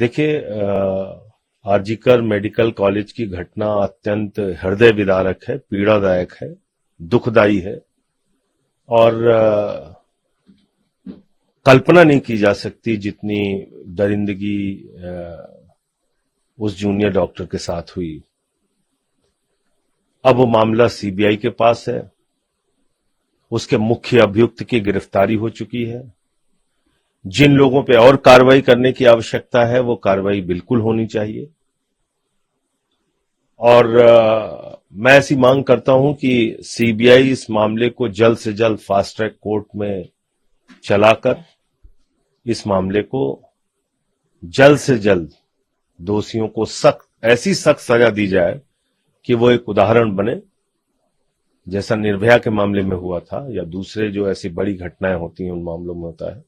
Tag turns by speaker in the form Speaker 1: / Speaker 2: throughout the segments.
Speaker 1: देखिए, RG Kar medical college की घटना अत्यंत हृदय विदारक है, पीड़ादायक है, दुखदायी है और कल्पना नहीं की जा सकती जितनी दरिंदगी उस जूनियर डॉक्टर के साथ हुई। अब वो मामला सीबीआई के पास है, उसके मुख्य अभियुक्त की गिरफ्तारी हो चुकी है। जिन लोगों पे और कार्रवाई करने की आवश्यकता है वो कार्रवाई बिल्कुल होनी चाहिए और मैं ऐसी मांग करता हूं कि सीबीआई इस मामले को जल्द से जल्द फास्ट ट्रैक कोर्ट में चलाकर इस मामले को जल्द से जल्द दोषियों को ऐसी सख्त सजा दी जाए कि वो एक उदाहरण बने, जैसा निर्भया के मामले में हुआ था या दूसरे जो ऐसी बड़ी घटनाएं होती हैं उन मामलों में होता है।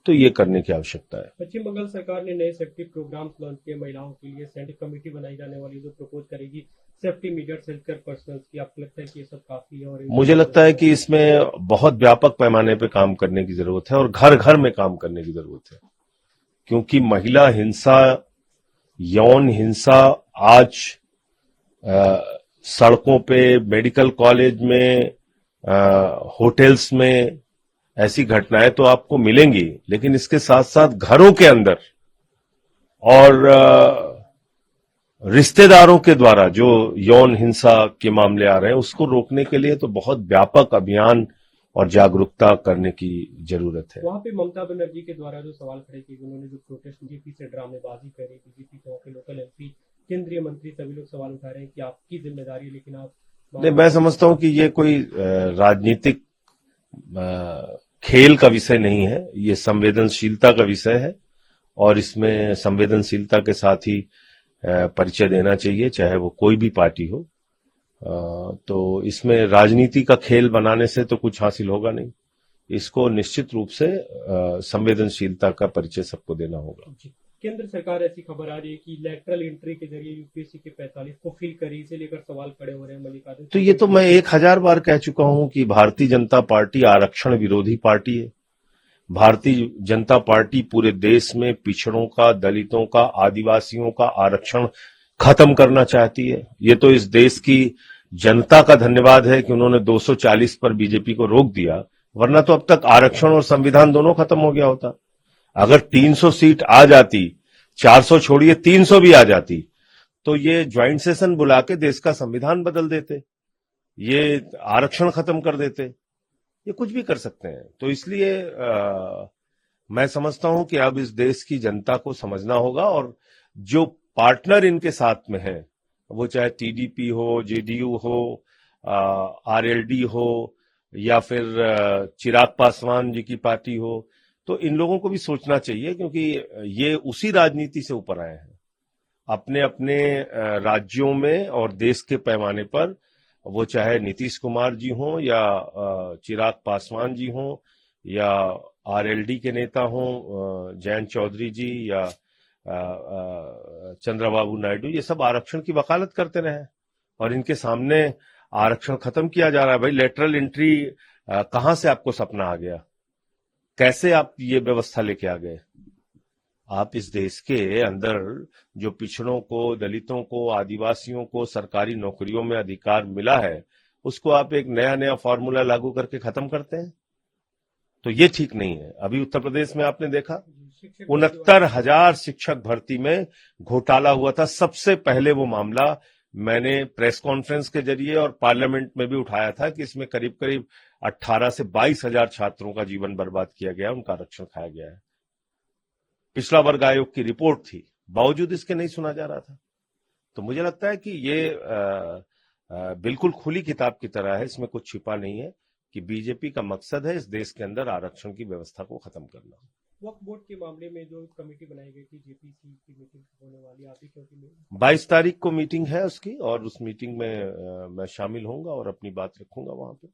Speaker 1: तो ये करने की आवश्यकता है।
Speaker 2: पश्चिम बंगाल सरकार ने नए सेफ्टी प्रोग्राम लॉन्च किए। महिलाओं के लिए सेंट्रल कमेटी बनाई जाने वाली जो प्रपोज करेगी सेफ्टी मीडियर्स, हेल्थ केयर पर्सनल की, आपको लगता है कि ये सब काफी है? और
Speaker 1: मुझे लगता है कि इसमें बहुत व्यापक पैमाने पे काम करने की जरूरत है और घर घर में काम करने की जरूरत है, क्योंकि महिला हिंसा, यौन हिंसा आज सड़कों पे, मेडिकल कॉलेज में, होटल्स में ऐसी घटनाएं तो आपको मिलेंगी, लेकिन इसके साथ साथ घरों के अंदर और रिश्तेदारों के द्वारा जो यौन हिंसा के मामले आ रहे हैं उसको रोकने के लिए तो बहुत व्यापक अभियान और जागरूकता करने की जरूरत है।
Speaker 2: वहां पे ममता बनर्जी के द्वारा जो सवाल खड़े किए, उन्होंने जो प्रोटेस्ट बीजेपी से ड्रामेबाजी करी, बीजेपी के लोकल एमपी, केंद्रीय मंत्री, सभी लोग सवाल उठा रहे हैं कि आपकी जिम्मेदारी है, लेकिन आप
Speaker 1: नहीं, मैं समझता हूं कि ये कोई राजनीतिक खेल का विषय नहीं है, ये संवेदनशीलता का विषय है और इसमें संवेदनशीलता के साथ ही परिचय देना चाहिए, चाहे वो कोई भी पार्टी हो। तो इसमें राजनीति का खेल बनाने से तो कुछ हासिल होगा नहीं, इसको निश्चित रूप से संवेदनशीलता का परिचय सबको देना होगा।
Speaker 2: केंद्र सरकार, ऐसी खबर आ रही है कि लेटरल एंट्री के जरिए यूपीएससी के 45 को फिल करी, इसे लेकर सवाल खड़े हो रहे हैं मल्लिकार्जुन।
Speaker 1: तो ये तो मैं 1000 बार कह चुका हूं कि भारतीय जनता पार्टी आरक्षण विरोधी पार्टी है। भारतीय जनता पार्टी पूरे देश में पिछड़ों का, दलितों का, आदिवासियों का आरक्षण खत्म करना चाहती है। ये तो इस देश की जनता का धन्यवाद है कि उन्होंने 240 पर बीजेपी को रोक दिया, वरना तो अब तक आरक्षण और संविधान दोनों खत्म हो गया होता। अगर 300 सीट आ जाती, 400 छोड़िए 300 भी आ जाती, तो ये ज्वाइंट सेशन बुला के देश का संविधान बदल देते, ये आरक्षण खत्म कर देते, ये कुछ भी कर सकते हैं। तो इसलिए मैं समझता हूं कि अब इस देश की जनता को समझना होगा और जो पार्टनर इनके साथ में है, वो चाहे टीडीपी हो, जेडीयू हो, आरएलडी हो या फिर चिराग पासवान जी की पार्टी हो, तो इन लोगों को भी सोचना चाहिए, क्योंकि ये उसी राजनीति से ऊपर आए हैं। अपने अपने राज्यों में और देश के पैमाने पर, वो चाहे नीतीश कुमार जी हों या चिराग पासवान जी हों या आरएलडी के नेता हों जयंत चौधरी जी या चंद्रबाबू नायडू, ये सब आरक्षण की वकालत करते रहे और इनके सामने आरक्षण खत्म किया जा रहा है। भाई, लेटरल एंट्री कहां से आपको सपना आ गया? कैसे आप ये व्यवस्था लेके आ गए? आप इस देश के अंदर जो पिछड़ों को, दलितों को, आदिवासियों को सरकारी नौकरियों में अधिकार मिला है, उसको आप एक नया नया फॉर्मूला लागू करके खत्म करते हैं, तो ये ठीक नहीं है। अभी उत्तर प्रदेश में आपने देखा 69,000 शिक्षक भर्ती में घोटाला हुआ था। सबसे पहले वो मामला मैंने प्रेस कॉन्फ्रेंस के जरिए और पार्लियामेंट में भी उठाया था कि इसमें करीब करीब 18 से 22,000 छात्रों का जीवन बर्बाद किया गया, उनका आरक्षण खाया गया है। पिछड़ा वर्ग आयोग की रिपोर्ट थी, बावजूद इसके नहीं सुना जा रहा था। तो मुझे लगता है कि ये बिल्कुल खुली किताब की तरह है, इसमें कुछ छिपा नहीं है कि बीजेपी का मकसद है इस देश के अंदर आरक्षण की व्यवस्था को खत्म करना।
Speaker 2: वक्फ बोर्ड के मामले में जो कमेटी बनाई गई थी, जेपीसी की मीटिंग होने वाली, आप ही क्योंकि
Speaker 1: 22 तारीख को मीटिंग है उसकी, और उस मीटिंग में मैं शामिल होऊंगा और अपनी बात रखूंगा वहां पे।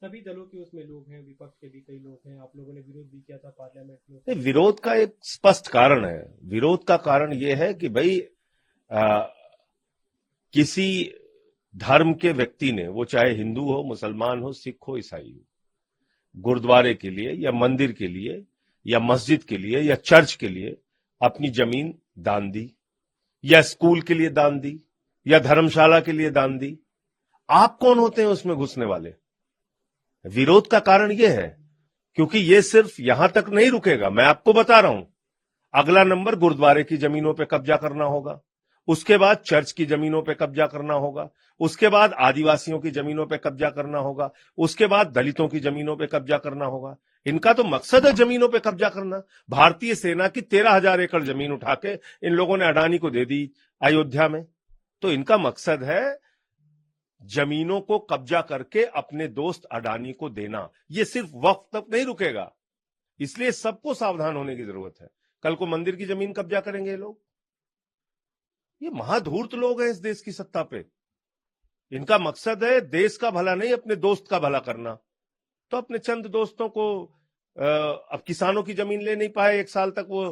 Speaker 2: सभी दलों के उसमें लोग हैं, विपक्ष के भी कई लोग हैं, आप लोगों ने विरोध भी किया था पार्लियामेंट में।
Speaker 1: विरोध का एक स्पष्ट कारण है। विरोध का कारण यह है कि भाई किसी धर्म के व्यक्ति ने, वो चाहे हिंदू हो, मुसलमान हो, सिख हो, ईसाई हो, गुरुद्वारे के लिए या मंदिर के लिए या मस्जिद के लिए या चर्च के लिए अपनी जमीन दान दी, या स्कूल के लिए दान दी, या धर्मशाला के लिए दान दी। आप कौन होते हैं उसमें घुसने वाले? विरोध का कारण यह है क्योंकि यह सिर्फ यहां तक नहीं रुकेगा। मैं आपको बता रहा हूं, अगला नंबर गुरुद्वारे की जमीनों पे कब्जा करना होगा, उसके बाद चर्च की जमीनों पे कब्जा करना होगा, उसके बाद आदिवासियों की जमीनों पे कब्जा करना होगा, उसके बाद दलितों की जमीनों पे कब्जा करना होगा। इनका तो मकसद है जमीनों पे कब्जा करना। भारतीय सेना की 13,000 एकड़ जमीन उठा के इन लोगों ने अडानी को दे दी अयोध्या में। तो इनका मकसद है जमीनों को कब्जा करके अपने दोस्त अडानी को देना। यह सिर्फ वक्त तक नहीं रुकेगा, इसलिए सबको सावधान होने की जरूरत है। कल को मंदिर की जमीन कब्जा करेंगे ये लोग। ये महाधूर्त लोग हैं इस देश की सत्ता पे। इनका मकसद है देश का भला नहीं, अपने दोस्त का भला करना। तो अपने चंद दोस्तों को अब किसानों की जमीन ले नहीं पाए, 1 साल तक वो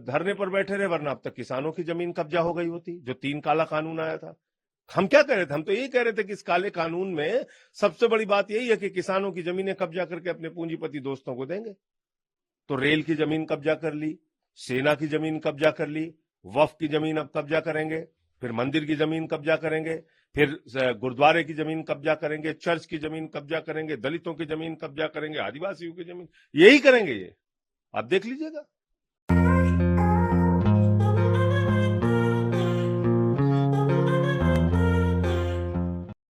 Speaker 1: धरने पर बैठे रहे, वरना अब तक किसानों की जमीन कब्जा हो गई होती। जो 3 काला कानून आया था, हम क्या कह रहे थे? हम तो यही कह रहे थे कि इस काले कानून में सबसे बड़ी बात यही है कि किसानों की जमीनें कब्जा करके अपने पूंजीपति दोस्तों को देंगे। तो रेल की जमीन कब्जा कर ली, सेना की जमीन कब्जा कर ली, वक्फ की जमीन अब कब्जा करेंगे, फिर मंदिर की जमीन कब्जा करेंगे, फिर गुरुद्वारे की जमीन कब्जा करेंगे, चर्च की जमीन कब्जा करेंगे, दलितों की जमीन कब्जा करेंगे, आदिवासियों की जमीन, यही करेंगे ये। आप देख लीजिएगा।